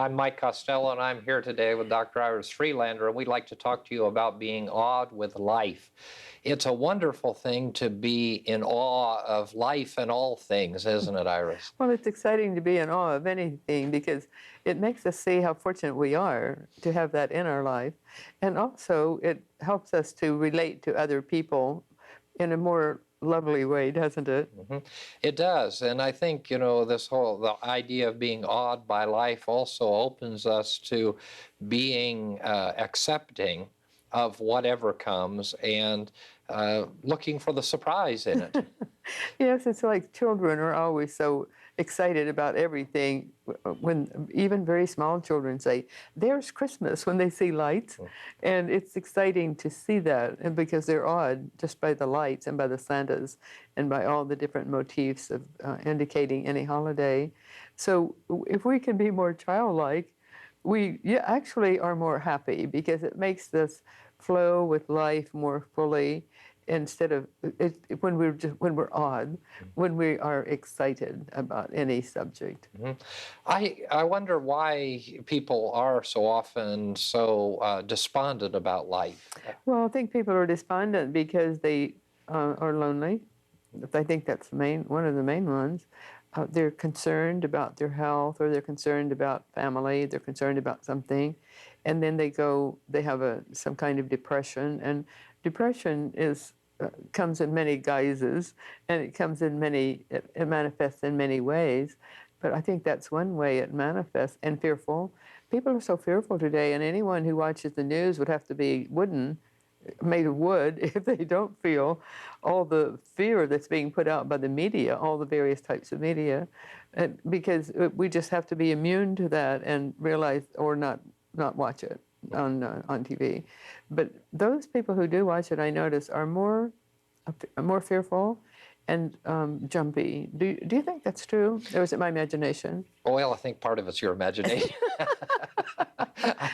I'm Mike Costello, and I'm here today with Dr. Iris Freelander, and we'd like to talk to you about being awed with life. It's a wonderful thing to be in awe of life and all things, isn't it, Iris? Well, it's exciting to be in awe of anything because it makes us see how fortunate we are to have that in our life. And also, it helps us to relate to other people in a more lovely way, doesn't it? It does, and I think, the idea of being awed by life also opens us to being accepting of whatever comes and looking for the surprise in it. Yes, it's like children are always so excited about everything. When even very small children say, "There's Christmas," when they see lights. And it's exciting to see that, and because they're awed just by the lights and by the Santas and by all the different motifs of indicating any holiday. So if we can be more childlike, we actually are more happy because it makes us flow with life more fully instead of when we're awed, when we are excited about any subject. I wonder why people are so often so despondent about life. Well, I think people are despondent because they are lonely. I think that's one of the main ones. They're concerned about their health, or they're concerned about family, they're concerned about something, and then they have some kind of depression. And depression comes in many guises, and it manifests in many ways. But I think that's one way it manifests. And fearful. People are so fearful today, and anyone who watches the news would have to be made of wood if they don't feel all the fear that's being put out by the media, all the various types of media, because we just have to be immune to that and realize, or not watch it on TV. But those people who do watch it, I notice, are more fearful and jumpy. Do you think that's true, or is it my imagination? Well, I think part of it's your imagination.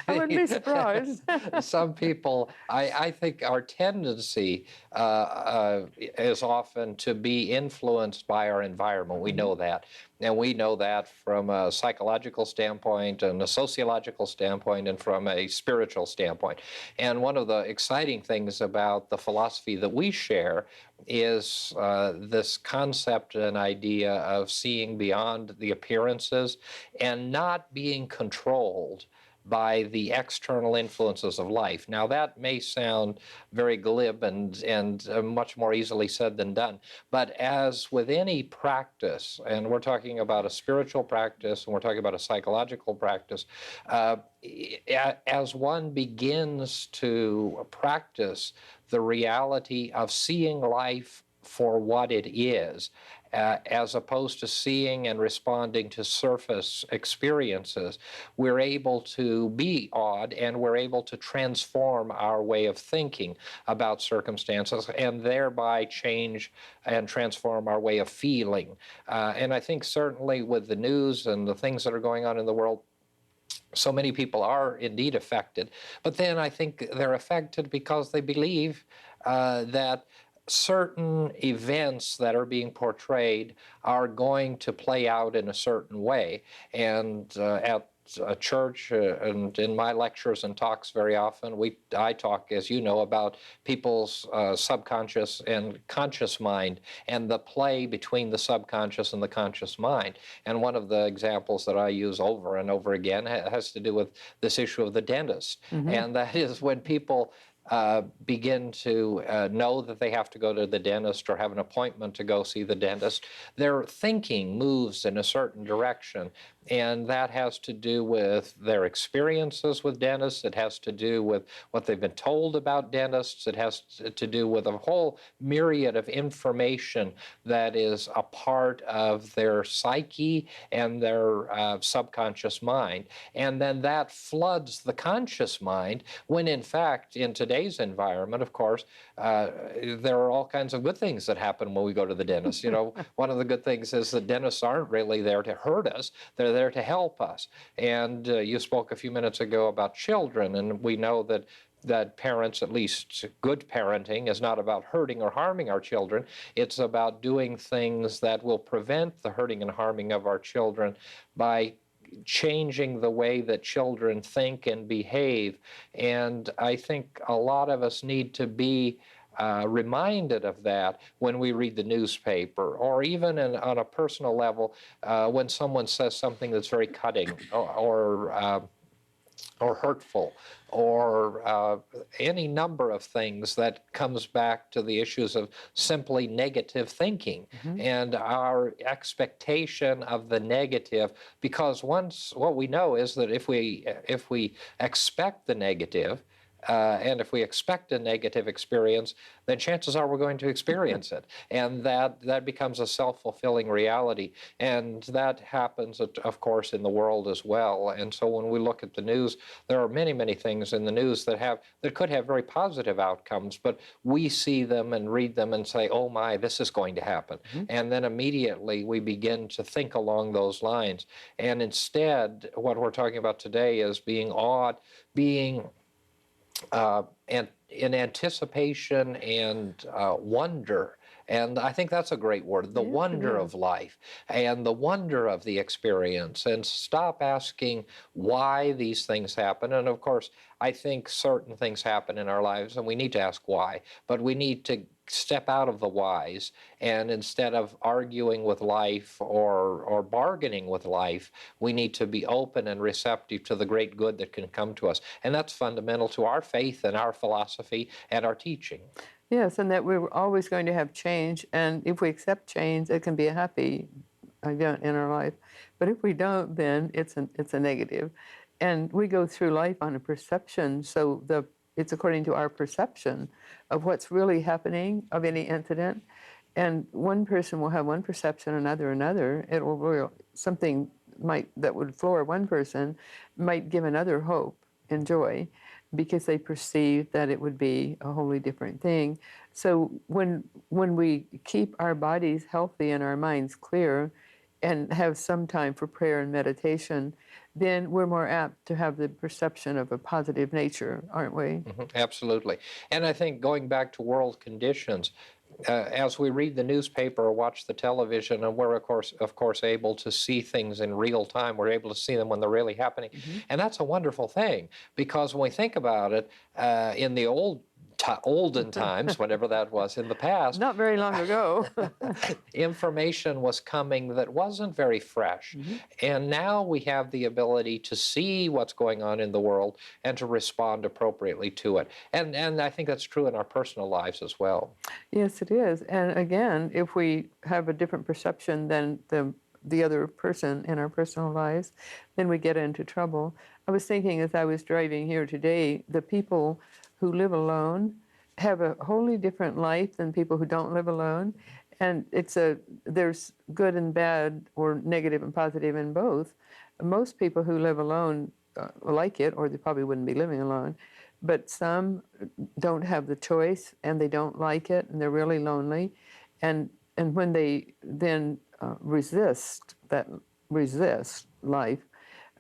I wouldn't be surprised. Some people, I think our tendency is often to be influenced by our environment. We know that. And we know that from a psychological standpoint and a sociological standpoint and from a spiritual standpoint. And one of the exciting things about the philosophy that we share is this concept and idea of seeing beyond the appearances and not being controlled by the external influences of life. Now, that may sound very glib and much more easily said than done, but as with any practice, and we're talking about a spiritual practice and we're talking about a psychological practice, as one begins to practice the reality of seeing life for what it is, as opposed to seeing and responding to surface experiences, we're able to be awed and we're able to transform our way of thinking about circumstances and thereby change and transform our way of feeling. And I think certainly with the news and the things that are going on in the world, so many people are indeed affected. But then I think they're affected because they believe that certain events that are being portrayed are going to play out in a certain way. And at a church and in my lectures and talks very often, I talk, as you know, about people's subconscious and conscious mind and the play between the subconscious and the conscious mind. And one of the examples that I use over and over again has to do with this issue of the dentist. And that is when people begin to know that they have to go to the dentist or have an appointment to go see the dentist, their thinking moves in a certain direction. And that has to do with their experiences with dentists. It has to do with what they've been told about dentists. It has to do with a whole myriad of information that is a part of their psyche and their subconscious mind. And then that floods the conscious mind when, in fact, in today's environment, of course, there are all kinds of good things that happen when we go to the dentist. One of the good things is that dentists aren't really there to hurt us. They're there to help us. And you spoke a few minutes ago about children, and we know that parents, at least good parenting, is not about hurting or harming our children. It's about doing things that will prevent the hurting and harming of our children by changing the way that children think and behave. And I think a lot of us need to be reminded of that when we read the newspaper, or even on a personal level, when someone says something that's very cutting or hurtful, or any number of things that comes back to the issues of simply negative thinking and our expectation of the negative. Because once, what we know is that if we expect the negative, and if we expect a negative experience, then chances are we're going to experience it. And that becomes a self-fulfilling reality. And that happens, of course, in the world as well. And so when we look at the news, there are many, many things in the news that could have very positive outcomes, but we see them and read them and say, oh my, this is going to happen. And then immediately we begin to think along those lines. And instead, what we're talking about today is being awed, being and in anticipation and wonder. And I think that's a great word, the wonder of life and the wonder of the experience, and stop asking why these things happen. And of course, I think certain things happen in our lives and we need to ask why, but we need to step out of the whys, and instead of arguing with life or bargaining with life, we need to be open and receptive to the great good that can come to us. And that's fundamental to our faith and our philosophy and our teaching. Yes, and that we're always going to have change, and if we accept change, it can be a happy event in our life. But if we don't, then it's a negative. And we go through life on a perception, so it's according to our perception of what's really happening of any incident. And one person will have one perception, another. It will something that would floor one person might give another hope and joy, because they perceive that it would be a wholly different thing. So when we keep our bodies healthy and our minds clear and have some time for prayer and meditation, then we're more apt to have the perception of a positive nature, aren't we? Absolutely. And I think going back to world conditions, as we read the newspaper or watch the television, and we're of course able to see things in real time, we're able to see them when they're really happening. And that's a wonderful thing, because when we think about it, in the olden times, whatever that was in the past, Not very long ago. information was coming that wasn't very fresh. And now we have the ability to see what's going on in the world and to respond appropriately to it. And I think that's true in our personal lives as well. Yes, it is. And again, if we have a different perception than the other person in our personal lives, then we get into trouble. I was thinking as I was driving here today, the people who live alone have a wholly different life than people who don't live alone. And there's good and bad, or negative and positive in both. Most people who live alone like it, or they probably wouldn't be living alone. But some don't have the choice, and they don't like it, and they're really lonely. And when they then resist life,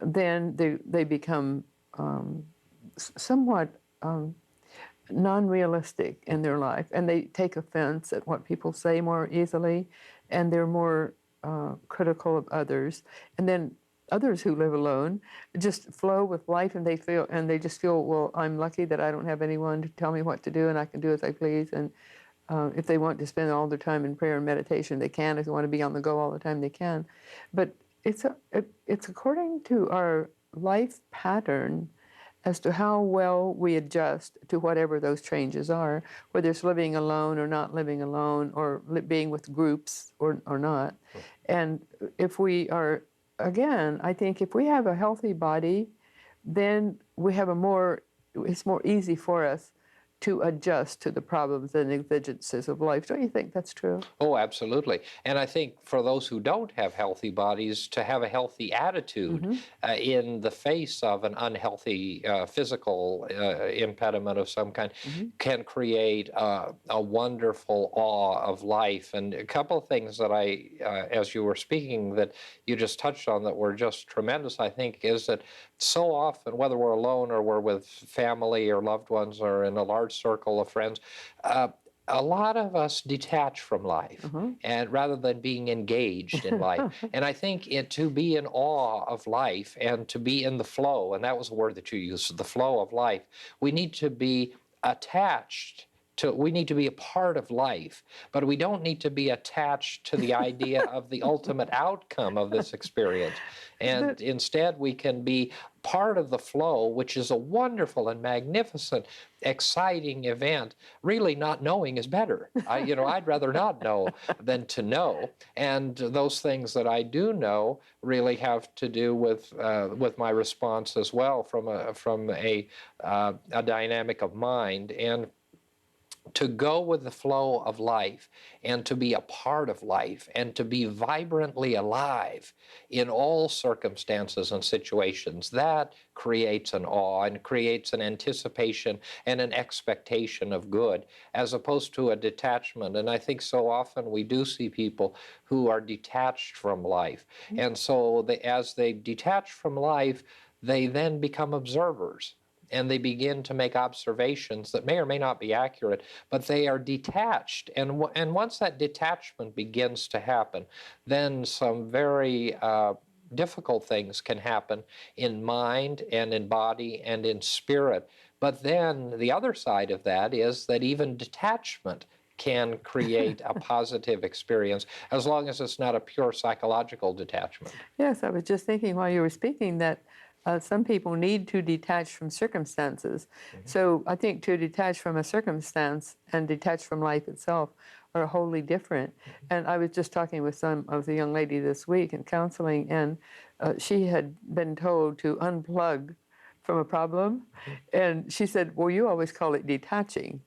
then they become somewhat non-realistic in their life, and they take offense at what people say more easily, and they're more critical of others. And then others who live alone just flow with life, and they just feel, well, I'm lucky that I don't have anyone to tell me what to do, and I can do as I please. And if they want to spend all their time in prayer and meditation, they can. If they want to be on the go all the time, they can. But it's according to our life pattern as to how well we adjust to whatever those changes are, whether it's living alone or not living alone, or being with groups or not. And if we are, again, I think if we have a healthy body, then it's more easy for us to adjust to the problems and exigencies of life. Don't you think that's true? Oh, absolutely. And I think for those who don't have healthy bodies, to have a healthy attitude in the face of an unhealthy physical impediment of some kind can create a wonderful awe of life. And a couple of things that as you were speaking, that you just touched on that were just tremendous, I think, is that so often, whether we're alone or we're with family or loved ones or in a large circle of friends, a lot of us detach from life, and rather than being engaged in life. And I think to be in awe of life and to be in the flow, and that was a word that you used, the flow of life, we need to be attached we need to be a part of life, but we don't need to be attached to the idea of the ultimate outcome of this experience. And instead, we can be part of the flow, which is a wonderful and magnificent, exciting event. Really, not knowing is better. I'd rather not know than to know. And those things that I do know really have to do with my response as well, from a dynamic of mind. And to go with the flow of life and to be a part of life and to be vibrantly alive in all circumstances and situations, that creates an awe and creates an anticipation and an expectation of good, as opposed to a detachment. And I think so often we do see people who are detached from life. And so as they detach from life, they then become observers. And they begin to make observations that may or may not be accurate, but they are detached. And once that detachment begins to happen, then some very difficult things can happen in mind and in body and in spirit. But then the other side of that is that even detachment can create a positive experience, as long as it's not a pure psychological detachment. Yes, I was just thinking while you were speaking that some people need to detach from circumstances. So I think to detach from a circumstance and detach from life itself are wholly different. And I was just talking with some of the young lady this week in counseling, and she had been told to unplug from a problem. And she said, well, you always call it detaching.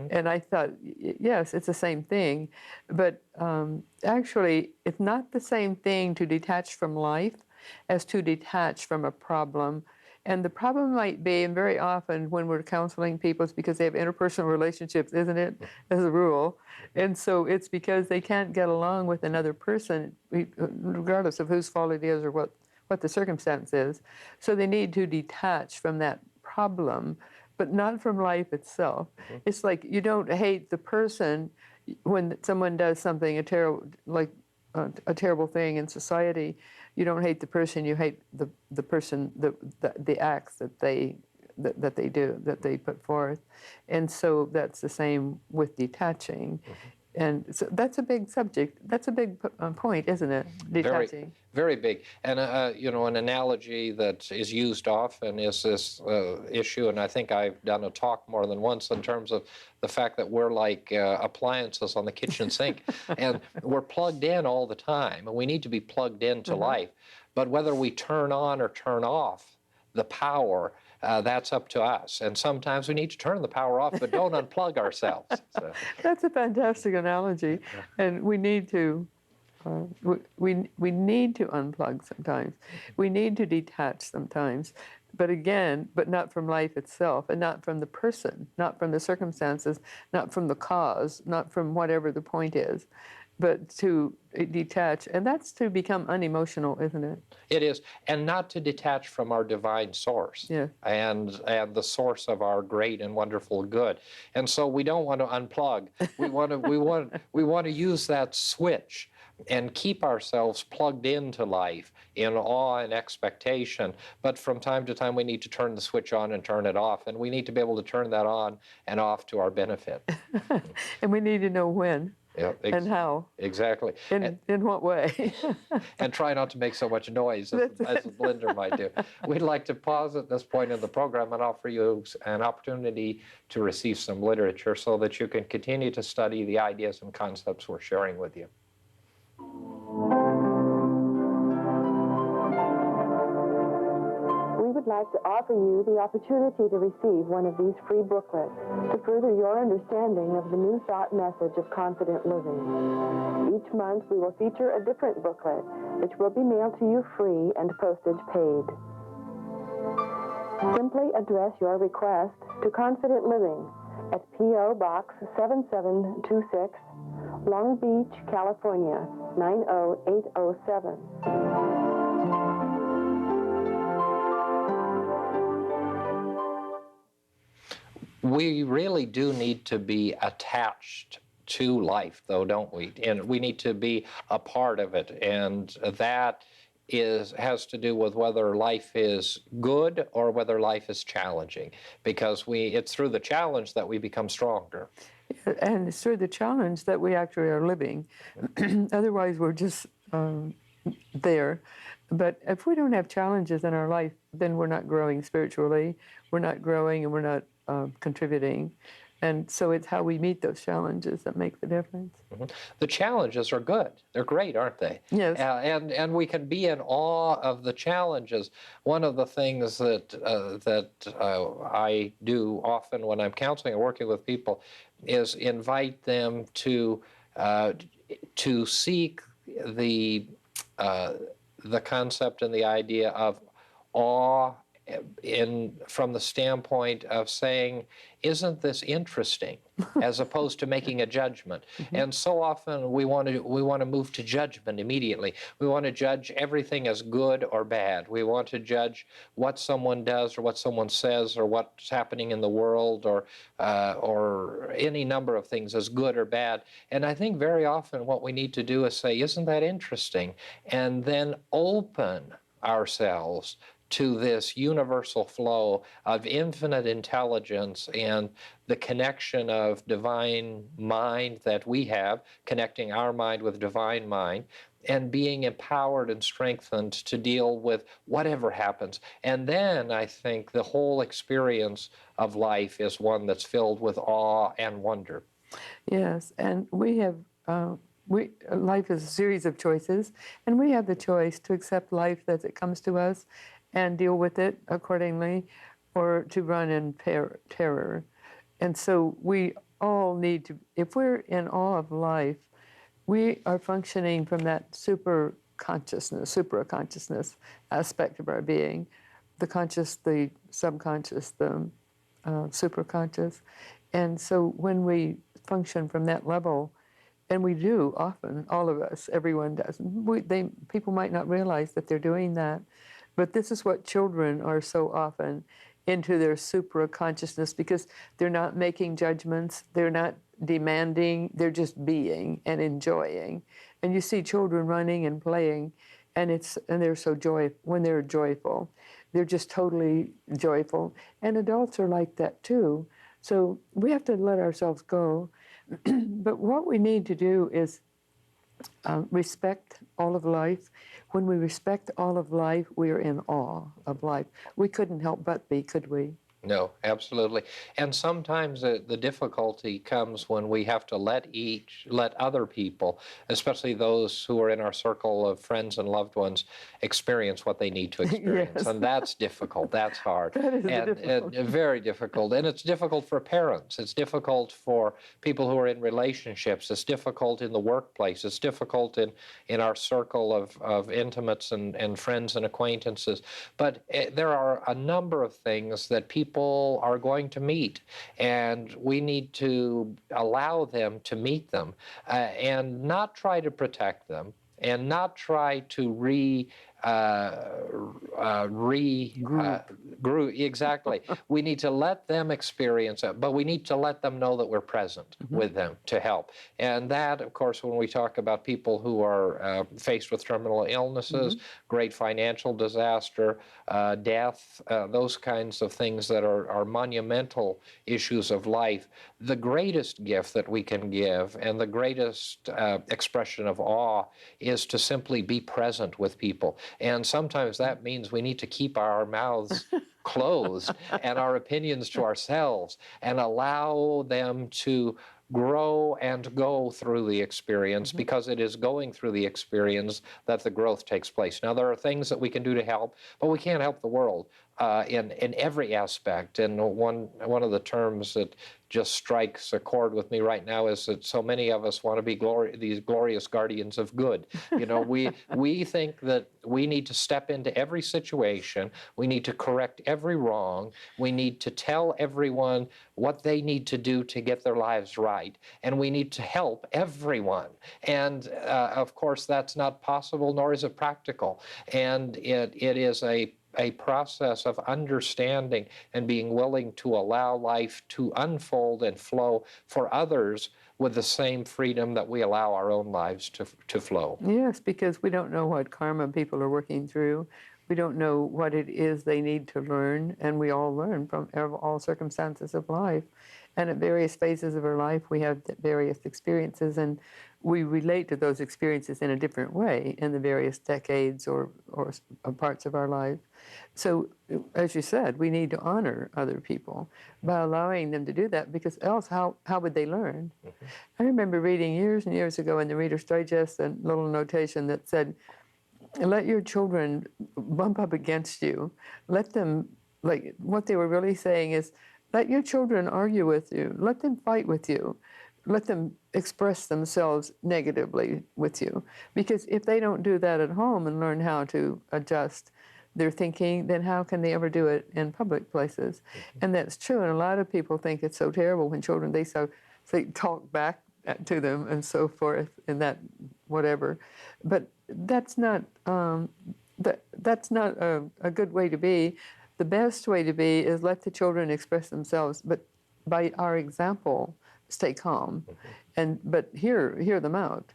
And I thought, yes, it's the same thing. But actually, it's not the same thing to detach from life as to detach from a problem. And the problem might be, and very often when we're counseling people, it's because they have interpersonal relationships, isn't it, as a rule? And so it's because they can't get along with another person, regardless of whose fault it is or what the circumstance is. So they need to detach from that problem, but not from life itself. It's like you don't hate the person when someone does something, a terrible thing in society. You don't hate the person, you hate the person, the acts that they do, that they put forth. And so that's the same with detaching. And so that's a big subject. That's a big point, isn't it? Detaching. Very big. And, an analogy that is used often is this issue, and I think I've done a talk more than once in terms of the fact that we're like appliances on the kitchen sink, and we're plugged in all the time, and we need to be plugged into life. But whether we turn on or turn off the power, that's up to us. And sometimes we need to turn the power off, but don't unplug ourselves. So. That's a fantastic analogy, and we need to. We need to unplug sometimes. We need to detach sometimes. But not from life itself, and not from the person, not from the circumstances, not from the cause, not from whatever the point is, but to detach. And that's to become unemotional, isn't it? It is, and not to detach from our divine source, and the source of our great and wonderful good. And so we don't want to unplug. We want to use that switch and keep ourselves plugged into life in awe and expectation. But from time to time, we need to turn the switch on and turn it off, and we need to be able to turn that on and off to our benefit. And we need to know when. Yeah, and how. Exactly. In what way? And try not to make so much noise as a blender might do. We'd like to pause at this point in the program and offer you an opportunity to receive some literature so that you can continue to study the ideas and concepts we're sharing with you. We would like to offer you the opportunity to receive one of these free booklets to further your understanding of the New Thought message of confident living. Each month we will feature a different booklet, which will be mailed to you free and postage paid. Simply address your request to Confident Living at P.O. Box 7726, Long Beach, California, 90807. We really do need to be attached to life, though, don't we? And we need to be a part of it. And that has to do with whether life is good or whether life is challenging, because it's through the challenge that we become stronger. And it's through the challenge that we actually are living. Otherwise, we're just there. But if we don't have challenges in our life, then we're not growing spiritually, we're not growing, and we're not contributing. And so it's how we meet those challenges that make the difference. The challenges are good. They're great, aren't they? Yes. And we can be in awe of the challenges. One of the things that I do often when I'm counseling and working with people is invite them to seek the concept and the idea of awe from the standpoint of saying, isn't this interesting, as opposed to making a judgment. And so often we want to move to judgment immediately. We want to judge everything as good or bad. We want to judge what someone does or what someone says or what's happening in the world or any number of things as good or bad. And I think very often what we need to do is say, isn't that interesting? And then open ourselves to this universal flow of infinite intelligence and the connection of divine mind that we have, connecting our mind with divine mind, and being empowered and strengthened to deal with whatever happens. And then I think the whole experience of life is one that's filled with awe and wonder. Yes, and we have, life is a series of choices, and we have the choice to accept life as it comes to us and deal with it accordingly, or to run in terror. And so we all need to, if we're in awe of life, we are functioning from that supraconsciousness aspect of our being, the conscious, the subconscious, the superconscious. And so when we function from that level, and we do often, all of us, everyone does, people might not realize that they're doing that. But this is what children are so often into their supraconsciousness, because they're not making judgments, they're not demanding, they're just being and enjoying. And you see children running and playing, and they're so when they're joyful, they're just totally joyful. And adults are like that too. So we have to let ourselves go. But what we need to do is respect all of life. When we respect all of life, we are in awe of life. We couldn't help but be, could we? No, absolutely. And sometimes the difficulty comes when we have to let other people, especially those who are in our circle of friends and loved ones, experience what they need to experience. Yes. And that's difficult. That's hard. That is difficult. And very difficult. And it's difficult for parents. It's difficult for people who are in relationships. It's difficult in the workplace. It's difficult in our circle of intimates and friends and acquaintances. But there are a number of things that people are going to meet, and we need to allow them to meet them and not try to protect them and not try to group. Exactly. We need to let them experience it, but we need to let them know that we're present with them to help. And that, of course, when we talk about people who are faced with terminal illnesses, great financial disaster, death, those kinds of things that are monumental issues of life, the greatest gift that we can give and the greatest expression of awe is to simply be present with people. And sometimes that means we need to keep our mouths closed and our opinions to ourselves and allow them to grow and go through the experience, because it is going through the experience that the growth takes place. Now, there are things that we can do to help, but we can't help the world in every aspect. And one of the terms that just strikes a chord with me right now is that so many of us want to be these glorious guardians of good. You know, we think that we need to step into every situation. We need to correct every wrong. We need to tell everyone what they need to do to get their lives right. And we need to help everyone. And of course, that's not possible, nor is it practical. And it is a a process of understanding and being willing to allow life to unfold and flow for others with the same freedom that we allow our own lives to flow. Yes, because we don't know what karma people are working through. We don't know what it is they need to learn, and we all learn from all circumstances of life. And at various phases of our life, we have various experiences, and we relate to those experiences in a different way in the various decades or parts of our life. So, as you said, we need to honor other people by allowing them to do that, because else how would they learn? Mm-hmm. I remember reading years and years ago in the Reader's Digest a little notation that said, let your children bump up against you. Let them, like, what they were really saying is, let your children argue with you. Let them fight with you. Let them express themselves negatively with you. Because if they don't do that at home and learn how to adjust their thinking, then how can they ever do it in public places? And that's true. And a lot of people think it's so terrible when children, they talk back to them and so forth, and that whatever. But that's not that's not a good way to be. The best way to be is let the children express themselves, but by our example, stay calm, but hear them out.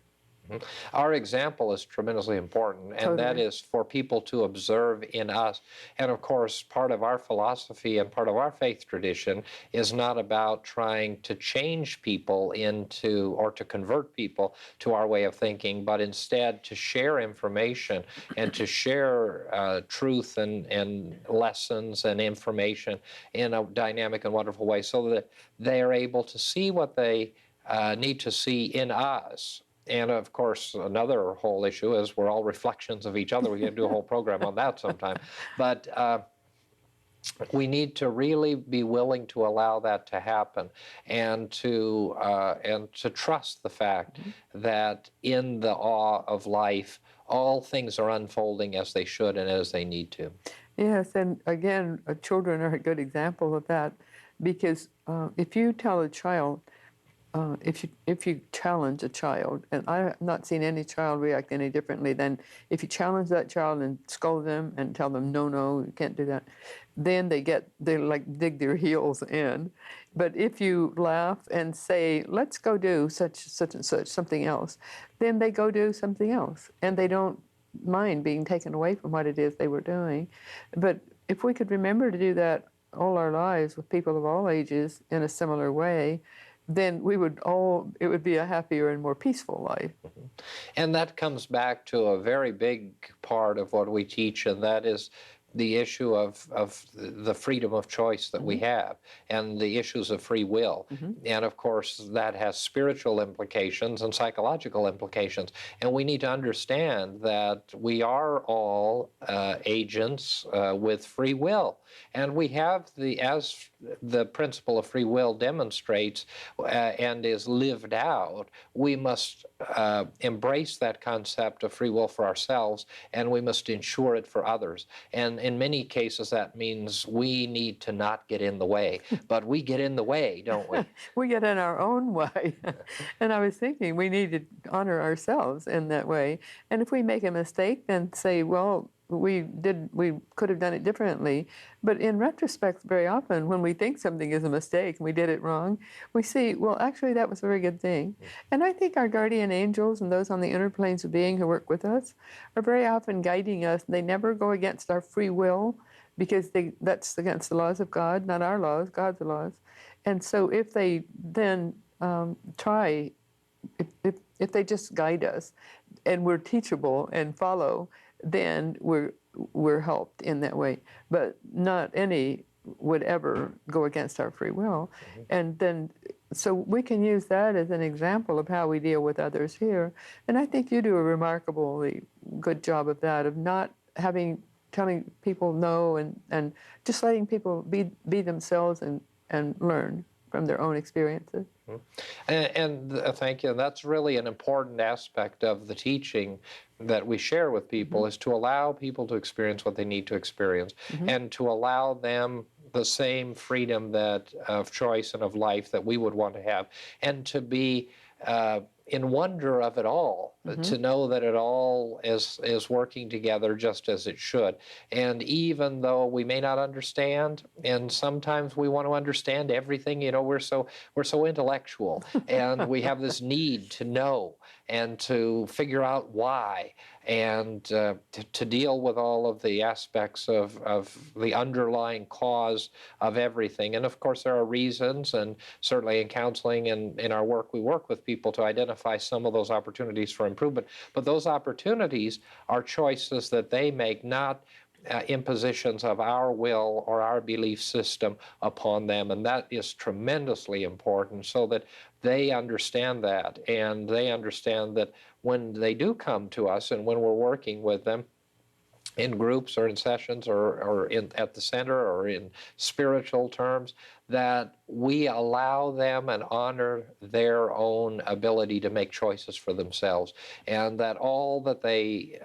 Our example is tremendously important, and that Totally. is for people to observe in us. And of course, part of our philosophy and part of our faith tradition is not about trying to change people into or to convert people to our way of thinking, but instead to share information and to share truth and lessons and information in a dynamic and wonderful way so that they are able to see what they need to see in us. And of course, another whole issue is we're all reflections of each other. We can do a whole program on that sometime. But we need to really be willing to allow that to happen, and to trust the fact that in the awe of life, all things are unfolding as they should and as they need to. Yes, and again, children are a good example of that, because if you tell a child, if you challenge a child, and I have not seen any child react any differently than if you challenge that child and scold them and tell them, no, you can't do that, then they like dig their heels in. But if you laugh and say, let's go do such and such, something else, then they go do something else, and they don't mind being taken away from what it is they were doing. But if we could remember to do that all our lives with people of all ages in a similar way, then it would be a happier and more peaceful life. And that comes back to a very big part of what we teach, and that is the issue of the freedom of choice that we have, and the issues of free will. And of course, that has spiritual implications and psychological implications. And we need to understand that we are all agents with free will. And we have as the principle of free will demonstrates and is lived out, we must embrace that concept of free will for ourselves, and we must ensure it for others. And in many cases, that means we need to not get in the way. But we get in the way, don't we? We get in our own way. And I was thinking we need to honor ourselves in that way. And if we make a mistake, then say, well, we could have done it differently. But in retrospect, very often when we think something is a mistake and we did it wrong, we see, well, actually that was a very good thing. And I think our guardian angels and those on the inner planes of being who work with us are very often guiding us. They never go against our free will, because that's against the laws of God, not our laws, God's laws. And so if they then if they just guide us and we're teachable and follow, then we're helped in that way. But not any would ever go against our free will. And then, so we can use that as an example of how we deal with others here. And I think you do a remarkably good job of that, of not telling people no, and just letting people be themselves and learn from their own experiences. And thank you. That's really an important aspect of the teaching that we share with people, is to allow people to experience what they need to experience, and to allow them the same freedom of choice and of life that we would want to have, and to be in wonder of it all, to know that it all is working together just as it should. And even though we may not understand, and sometimes we want to understand everything, we're so intellectual, and we have this need to know and to figure out why, and to deal with all of the aspects of the underlying cause of everything. And of course, there are reasons, and certainly in counseling and in our work, we work with people to identify some of those opportunities for improvement. But those opportunities are choices that they make, not impositions of our will or our belief system upon them. And that is tremendously important, so that they understand that, and they understand that when they do come to us and when we're working with them in groups or in sessions or at the center or in spiritual terms, that we allow them and honor their own ability to make choices for themselves, and that all that they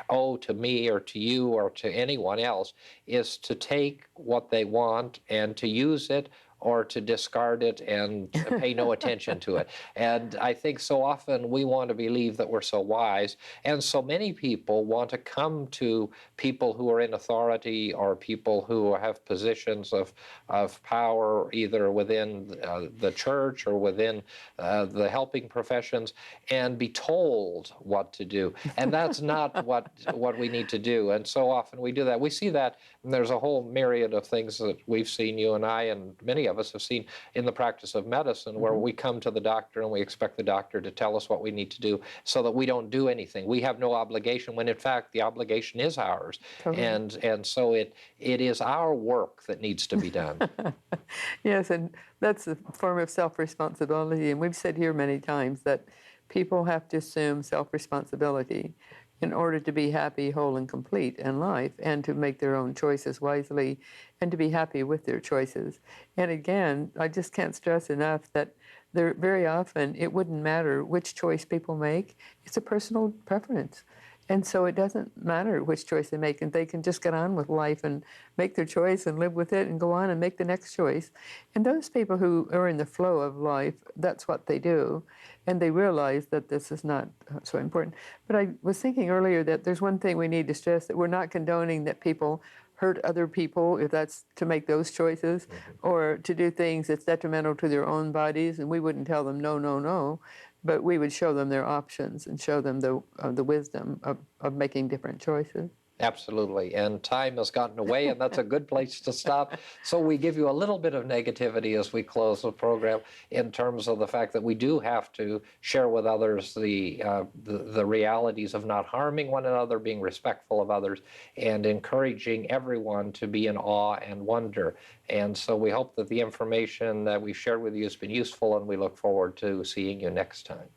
owe to me or to you or to anyone else is to take what they want and to use it, or to discard it and pay no attention to it. And I think so often we want to believe that we're so wise, and so many people want to come to people who are in authority or people who have positions of power, either within the church or within the helping professions, and be told what to do. And that's not what we need to do. And so often we do that. We see that, and there's a whole myriad of things that we've seen, you and I, and many of us have seen in the practice of medicine, where we come to the doctor and we expect the doctor to tell us what we need to do, so that we don't do anything. We have no obligation, when in fact the obligation is ours. Totally. And so it is our work that needs to be done. Yes, and that's a form of self-responsibility. And we've said here many times that people have to assume self-responsibility in order to be happy, whole, and complete in life, and to make their own choices wisely, and to be happy with their choices. And again, I just can't stress enough that very often it wouldn't matter which choice people make. It's a personal preference. And so it doesn't matter which choice they make, and they can just get on with life and make their choice and live with it and go on and make the next choice. And those people who are in the flow of life, that's what they do. And they realize that this is not so important. But I was thinking earlier that there's one thing we need to stress, that we're not condoning that people hurt other people, if that's to make those choices, or to do things that's detrimental to their own bodies. And we wouldn't tell them, no, no, no. But we would show them their options and show them the wisdom of making different choices. Absolutely. And time has gotten away, and that's a good place to stop. So we give you a little bit of negativity as we close the program, in terms of the fact that we do have to share with others the realities of not harming one another, being respectful of others, and encouraging everyone to be in awe and wonder. And so we hope that the information that we've shared with you has been useful, and we look forward to seeing you next time.